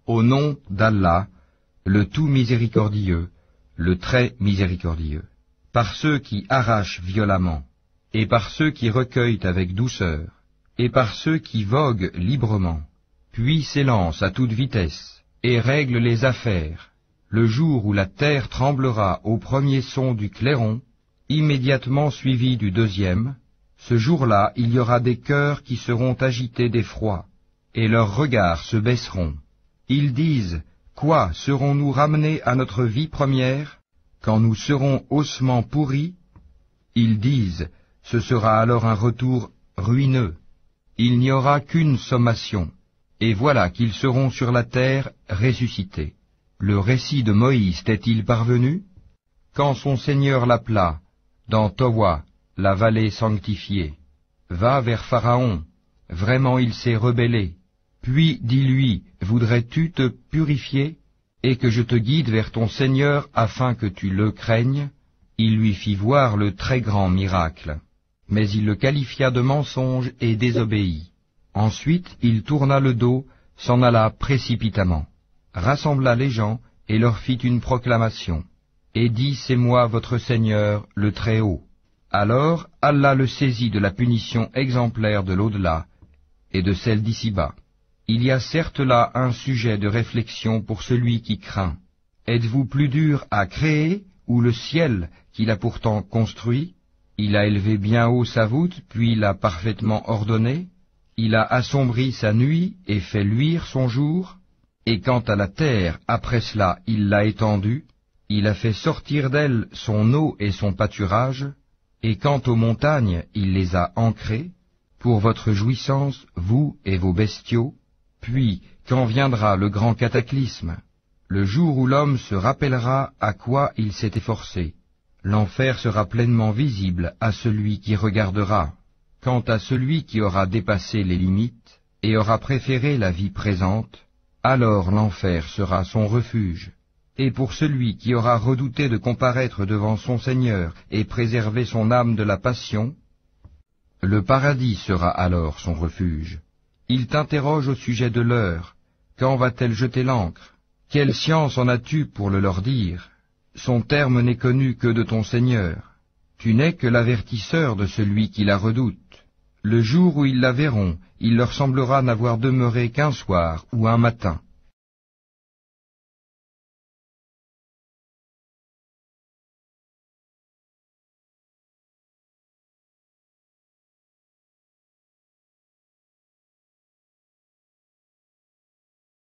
Au nom d'Allah, le tout miséricordieux, le très miséricordieux. Par ceux qui arrachent violemment, et par ceux qui recueillent avec douceur, et par ceux qui voguent librement, puis s'élancent à toute vitesse, et règlent les affaires, le jour où la terre tremblera au premier son du clairon, immédiatement suivi du deuxième, ce jour-là il y aura des cœurs qui seront agités d'effroi, et leurs regards se baisseront. Ils disent, quoi, serons-nous ramenés à notre vie première, quand nous serons ossements pourris? Ils disent, ce sera alors un retour ruineux. Il n'y aura qu'une sommation, et voilà qu'ils seront sur la terre ressuscités. Le récit de Moïse t'est-il parvenu? Quand son Seigneur l'appela, dans Towa, la vallée sanctifiée, va vers Pharaon, vraiment il s'est rebellé. Puis dis-lui, voudrais-tu te purifier, et que je te guide vers ton Seigneur afin que tu le craignes? Il lui fit voir le très grand miracle. Mais il le qualifia de mensonge et désobéit. Ensuite il tourna le dos, s'en alla précipitamment, rassembla les gens et leur fit une proclamation, et dit, c'est moi votre Seigneur, le Très-Haut. Alors Allah le saisit de la punition exemplaire de l'au-delà et de celle d'ici-bas. Il y a certes là un sujet de réflexion pour celui qui craint. Êtes-vous plus dur à créer ou le ciel qu'il a pourtant construit? Il a élevé bien haut sa voûte, puis l'a parfaitement ordonnée. Il a assombri sa nuit et fait luire son jour. Et quant à la terre, après cela, il l'a étendue. Il a fait sortir d'elle son eau et son pâturage. Et quant aux montagnes, il les a ancrées, pour votre jouissance, vous et vos bestiaux. Puis, quand viendra le grand cataclysme, le jour où l'homme se rappellera à quoi il s'est efforcé, l'enfer sera pleinement visible à celui qui regardera. Quant à celui qui aura dépassé les limites et aura préféré la vie présente, alors l'enfer sera son refuge. Et pour celui qui aura redouté de comparaître devant son Seigneur et préserver son âme de la passion, le paradis sera alors son refuge. Il t'interroge au sujet de l'heure. Quand va-t-elle jeter l'ancre? Quelle science en as-tu pour le leur dire? Son terme n'est connu que de ton Seigneur. Tu n'es que l'avertisseur de celui qui la redoute. Le jour où ils la verront, il leur semblera n'avoir demeuré qu'un soir ou un matin.